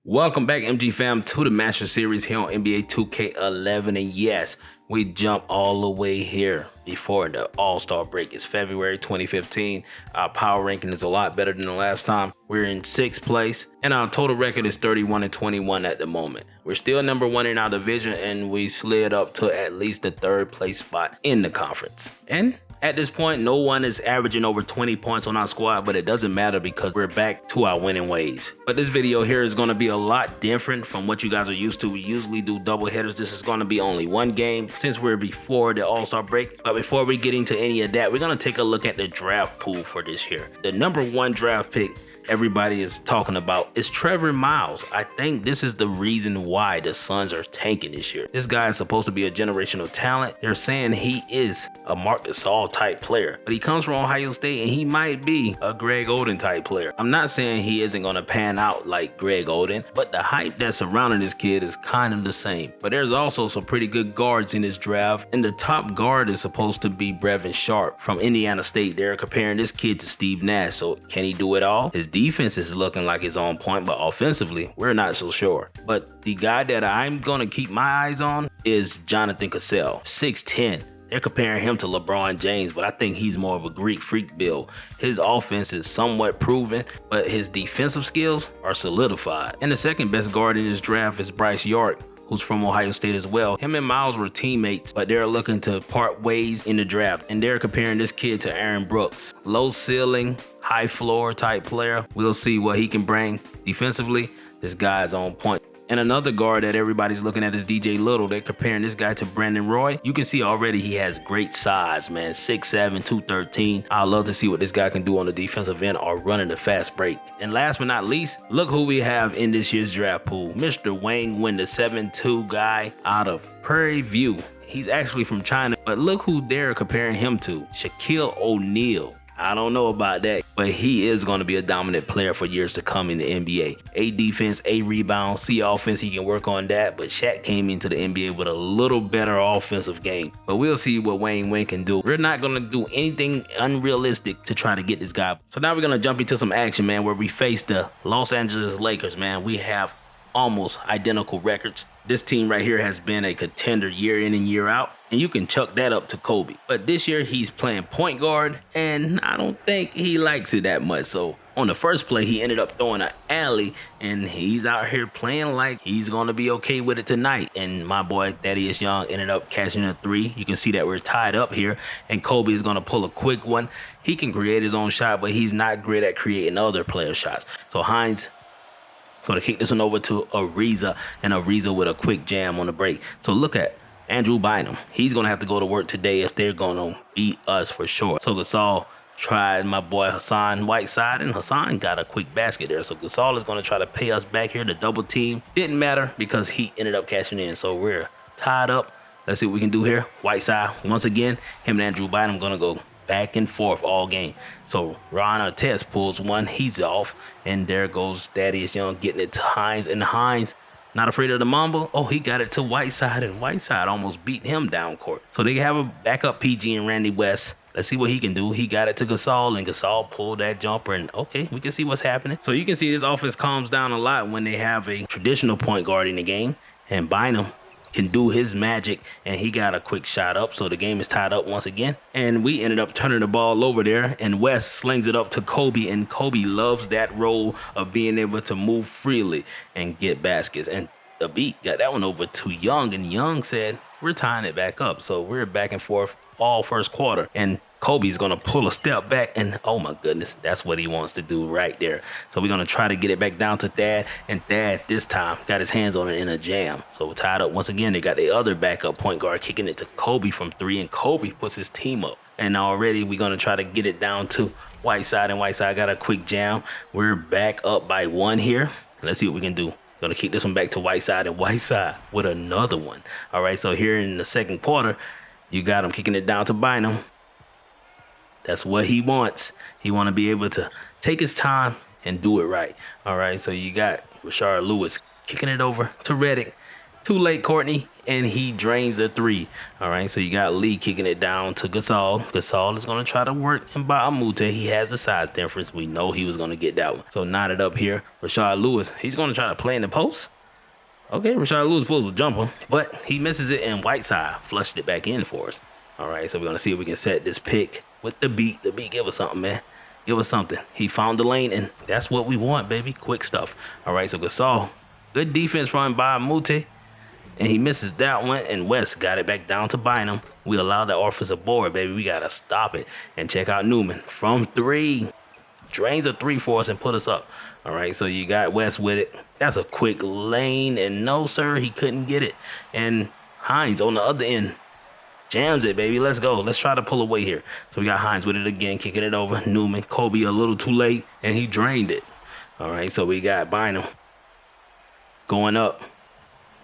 Welcome back, MG fam, to the Master Series here on NBA 2K11. And yes, we jump all the way here before the All-Star break. It's February 2015. Our power ranking is a lot better than the last time. We're in 6th place, and our total record is 31-21 at the moment. We're still number 1 in our division, and we slid up to at least the 3rd place spot in the conference. And at this point, no one is averaging over 20 points on our squad, but it doesn't matter because we're back to our winning ways. But this video here is going to be a lot different from what you guys are used to. We usually do double headers. This is going to be only one game since we're before the All-Star break. But before we get into any of that, we're going to take a look at the draft pool for this year. The number 1 draft pick everybody is talking about is Trevor Miles. I think this is the reason why the Suns are tanking this year. This guy is supposed to be a generational talent. They're saying he is a Marc Gasol type player, but he comes from Ohio State and he might be a Greg Oden type player. I'm not saying he isn't going to pan out like Greg Oden, but the hype that's surrounding this kid is kind of the same. But there's also some pretty good guards in this draft, and the top guard is supposed to be Brevin Sharp from Indiana State. They're comparing this kid to Steve Nash, so can he do it all? His defense is looking like it's on point, but offensively, we're not so sure. But the guy that I'm going to keep my eyes on is Jonathan Cassell, 6'10". They're comparing him to LeBron James, but I think he's more of a Greek freak build. His offense is somewhat proven, but his defensive skills are solidified. And the second best guard in this draft is Bryce York, who's from Ohio State as well. Him and Miles were teammates, but they're looking to part ways in the draft, and they're comparing this kid to Aaron Brooks. Low ceiling, high floor type player. We'll see what he can bring defensively. This guy's on point. And another guard that everybody's looking at is DJ Little. They're comparing this guy to Brandon Roy. You can see already he has great size, man. 6'7", 213. I'd love to see what this guy can do on the defensive end or running the fast break. And last but not least, look who we have in this year's draft pool. Mr. Wang Win, the 7'2" guy out of Prairie View. He's actually from China, but look who they're comparing him to. Shaquille O'Neal. I don't know about that, but he is going to be a dominant player for years to come in the NBA. A defense, A rebound, C offense, he can work on that, but Shaq came into the NBA with a little better offensive game. But we'll see what Wayne Wayne can do. We're not going to do anything unrealistic to try to get this guy. So now we're going to jump into some action, man, where we face the Los Angeles Lakers, man. We have almost identical records. This team right here has been a contender year in and year out, and you can chuck that up to Kobe. But this year he's playing point guard, and I don't think he likes it that much. So on the first play, he ended up throwing an alley, and he's out here playing like he's going to be okay with it tonight. And my boy Thaddeus Young ended up catching a 3. You can see that we're tied up here, and Kobe is going to pull a quick one. He can create his own shot, but he's not great at creating other players' shots. So Hines going to kick this one over to Ariza, and Ariza with a quick jam on the break. So look at Andrew Bynum. He's going to have to go to work today if they're going to beat us for sure. So Gasol tried my boy Hassan Whiteside, and Hassan got a quick basket there. So Gasol is going to try to pay us back here. The double team didn't matter because he ended up cashing in. So we're tied up. Let's see what we can do here. Whiteside, once again, him and Andrew Bynum going to go back and forth all game. So Ron Artest pulls one, he's off, and there goes Thaddeus Young getting it to Hines, and Hines not afraid of the Mamba. Oh, he got it to Whiteside, and Whiteside almost beat him down court. So they have a backup PG and Randy West. Let's see what he can do. He got it to Gasol, and Gasol pulled that jumper, and okay, we can see what's happening. So you can see this offense calms down a lot when they have a traditional point guard in the game, and Bynum can do his magic, and he got a quick shot up. So the game is tied up once again, and we ended up turning the ball over there, and West slings it up to Kobe, and Kobe loves that role of being able to move freely and get baskets. And the beat got that one over to Young, and Young said we're tying it back up. So we're back and forth all first quarter, and Kobe's going to pull a step back, and oh my goodness, that's what he wants to do right there. So we're going to try to get it back down to Thad, and Thad this time got his hands on it in a jam. So we're tied up once again. They got the other backup point guard kicking it to Kobe from 3, and Kobe puts his team up. And already we're going to try to get it down to Whiteside, and Whiteside got a quick jam. We're back up by 1 here. Let's see what we can do. Going to kick this one back to Whiteside, and Whiteside with another one. All right, so here in the second quarter, you got him kicking it down to Bynum. That's what he wants. He want to be able to take his time and do it right. All right, so you got Rashard Lewis kicking it over to Redick. Too late, Courtney. and he drains a three. All right, so you got Lee kicking it down to Gasol. Gasol is going to try to work in Baamute. He has the size difference. We know he was going to get that one. So knotted up here, Rashard Lewis. He's going to try to play in the post. Okay, Rashard Lewis pulls a jumper, but he misses it, and Whiteside flushed it back in for us. All right, so we're going to see if we can set this pick with the beat. The beat, give us something, man. Give us something. He found the lane, and that's what we want, baby. Quick stuff. All right, so Gasol, good defense from Baamute. And he misses that one, and West got it back down to Bynum. We allowed the offensive board, baby. We got to stop it. And check out Newman from three. Drains a three for us and put us up. All right, so you got West with it. That's a quick lane, and no, sir, he couldn't get it. And Hines on the other end jams it, baby. Let's go. Let's try to pull away here. So we got Hines with it again, kicking it over. Newman, Kobe a little too late, and he drained it. All right, so we got Bynum going up.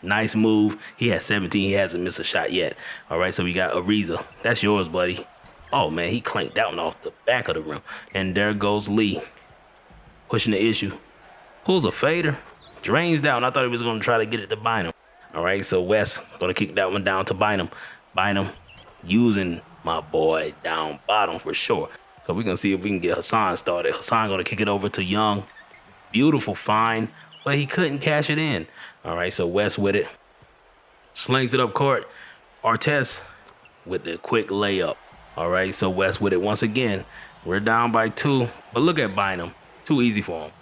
Nice move. He has 17. He hasn't missed a shot yet. All right, so we got Ariza. That's yours, buddy. Oh, man, he clanked that one off the back of the rim. And there goes Lee. Pushing the issue. Pulls a fader. Drains down. I thought he was going to try to get it to Bynum. All right, so West going to kick that one down to Bynum. Bynum using my boy down bottom for sure. So we're going to see if we can get Hassan started. Hassan going to kick it over to Young. Beautiful find, but he couldn't cash it in. All right, so West with it. Slings it up court. Artest with the quick layup. All right, so West with it once again. We're down by 2, but look at Bynum. Too easy for him.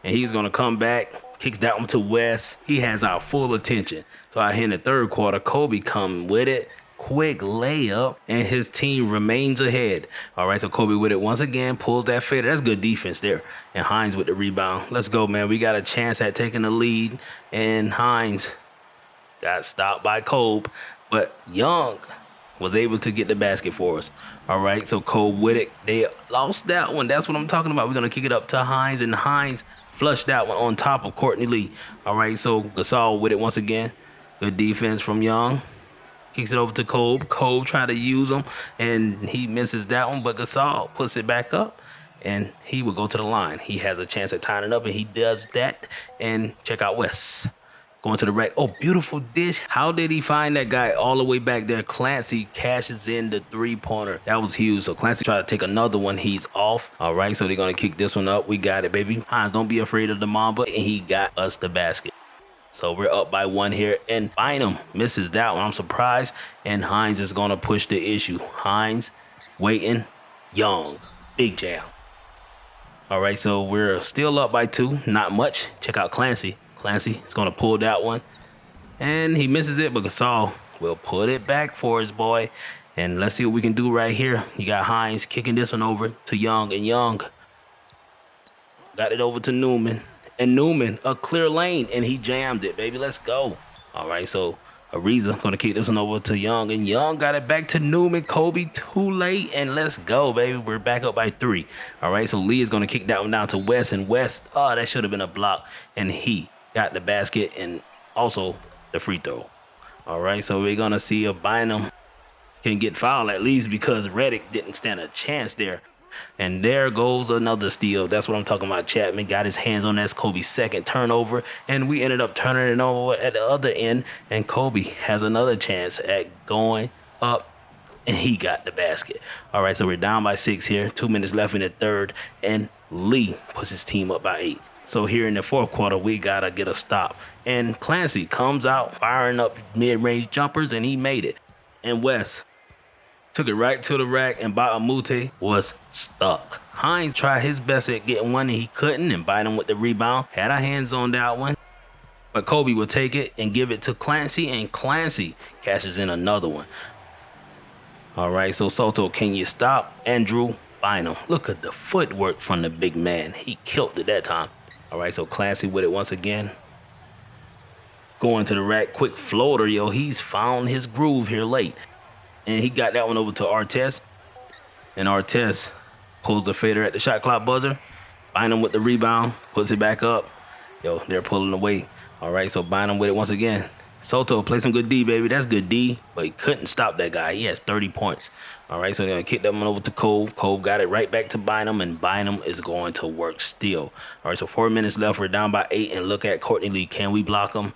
And he's going to come back, kicks that one to West. He has our full attention. So out here in the third quarter, Kobe come with it. Quick layup, and his team remains ahead. All right, so Kobe with it once again, pulls that fader. That's good defense there. And Hines with the rebound. Let's go, man. We got a chance at taking the lead, and Hines got stopped by Kobe, but Young was able to get the basket for us. All right, so Kobe with it. They lost that one. That's what I'm talking about. We're going to kick it up to Hines, and Hines flushed that one on top of Courtney Lee. All right, so Gasol with it once again. Good defense from Young. Kicks it over to Kobe. Kobe tried to use him, and he misses that one, but Gasol puts it back up, and he will go to the line. He has a chance at tying it up, and he does that. And check out West. Going to the rack. Oh, beautiful dish. How did he find that guy all the way back there? Clancy cashes in the three-pointer. That was huge. So Clancy tried to take another one. He's off. All right, so they're going to kick this one up. We got it, baby. Hines, don't be afraid of the Mamba. And he got us the basket. So we're up by 1 here, and Bynum misses that one. I'm surprised, and Hines is going to push the issue. Hines waiting. Young. Big jam. All right, so we're still up by 2. Not much. Check out Clancy. Clancy is going to pull that one, and he misses it, but Gasol will put it back for his boy. And let's see what we can do right here. You got Hines kicking this one over to Young, and Young got it over to Newman. And Newman, a clear lane, and he jammed it, baby. Let's go. All right, so Ariza going to kick this one over to Young, and Young got it back to Newman. Kobe too late, and let's go, baby. We're back up by 3. All right, so Lee is going to kick that one down to West, and West, oh, that should have been a block, and he got the basket and also the free throw. All right, so we're going to see if Bynum can get fouled at least because Reddick didn't stand a chance there. And there goes another steal. That's what I'm talking about. Chapman got his hands on that. Kobe's second turnover, and we ended up turning it over at the other end, and Kobe has another chance at going up, and he got the basket. All right, so we're down by 6 here. 2 minutes left in the third, and Lee puts his team up by 8. So here in the fourth quarter, we got to get a stop. And Clancy comes out firing up mid-range jumpers, and he made it. And West took it right to the rack, and Baamute was stuck. Hines tried his best at getting one, and he couldn't, and Bynum with the rebound. Had our hands on that one. But Kobe will take it and give it to Clancy, and Clancy cashes in another one. All right, so Soto, can you stop Andrew Bynum? Look at the footwork from the big man. He killed it that time. All right, so Clancy with it once again. Going to the rack, quick floater, yo. He's found his groove here late. And he got that one over to Artest. And Artest pulls the fader at the shot clock buzzer. Bynum with the rebound, puts it back up. Yo, they're pulling away. All right, so Bynum with it once again. Soto, play some good D, baby. That's good D, but he couldn't stop that guy. He has 30 points. All right, so they're going to kick that one over to Cole. Cole got it right back to Bynum, and Bynum is going to work still. All right, so 4 minutes left. We're down by 8, and look at Courtney Lee. Can we block him?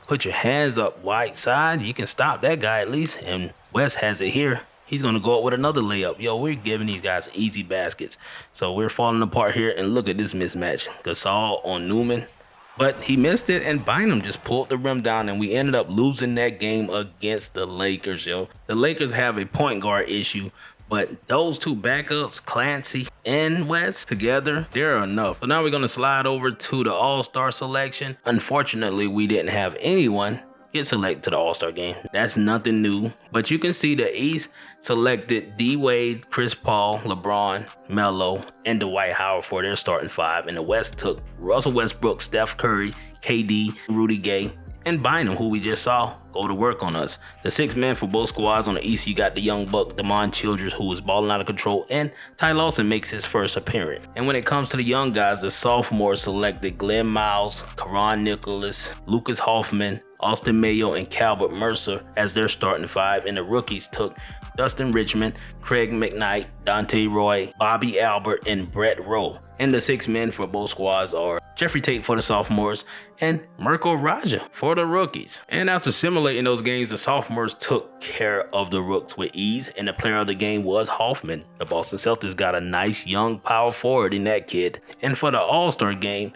Put your hands up wide side. You can stop that guy at least. And West has it here. He's going to go up with another layup. Yo, we're giving these guys easy baskets. So we're falling apart here. And look at this mismatch. Gasol on Newman. But he missed it, and Bynum just pulled the rim down, and we ended up losing that game against the Lakers, yo. The Lakers have a point guard issue, but those two backups, Clancy and West, together, they're enough. So now we're going to slide over to the All-Star selection. Unfortunately, we didn't have anyone get selected to the All-Star game. That's nothing new. But you can see the East selected D-Wade, Chris Paul, LeBron, Melo, and Dwight Howard for their starting five. And the West took Russell Westbrook, Steph Curry, KD, Rudy Gay, and Bynum, who we just saw go to work on us. The 6 men for both squads. On the East, you got the young buck, Damon Childress, who was balling out of control, and Ty Lawson makes his first appearance. And when it comes to the young guys, the sophomores selected Glenn Miles, Karan Nicholas, Lucas Hoffman, Austin Mayo, and Calvert Mercer as their starting five. And the rookies took Dustin Richmond, Craig McKnight, Dante Roy, Bobby Albert, and Brett Rowe. And the 6 men for both squads are Jeffrey Tate for the sophomores and Mirko Raja for the rookies. And after simulating those games, the sophomores took care of the rooks with ease, and the player of the game was Hoffman. The Boston Celtics got a nice young power forward in that kid. And for the All-Star game,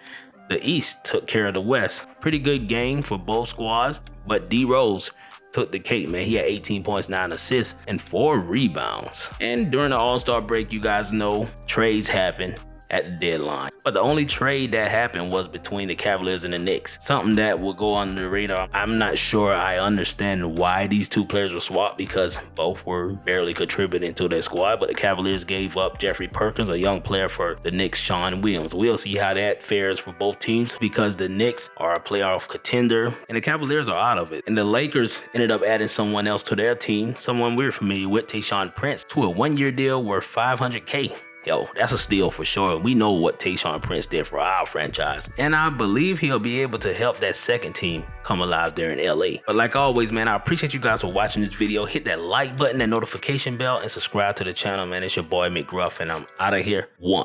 the East took care of the West. Pretty good game for both squads, but D Rose took the cake, man. He had 18 points, 9 assists, and 4 rebounds. And during the All-Star break, you guys know trades happen at the deadline. But the only trade that happened was between the Cavaliers and the Knicks. Something that will go under the radar. I'm not sure I understand why these two players were swapped, because both were barely contributing to their squad. But the Cavaliers gave up Jeffrey Perkins, a young player, for the Knicks' Sean Williams. We'll see how that fares for both teams, because the Knicks are a playoff contender and the Cavaliers are out of it. And the Lakers ended up adding someone else to their team, someone we're familiar with, Tayshaun Prince, to a 1-year deal worth $500K. Yo, that's a steal for sure. We know what Tayshaun Prince did for our franchise, and I believe he'll be able to help that second team come alive there in LA. But like always, man, I appreciate you guys for watching this video. Hit that like button, that notification bell, and subscribe to the channel, man. It's your boy McGruff, and I'm out of here. 1.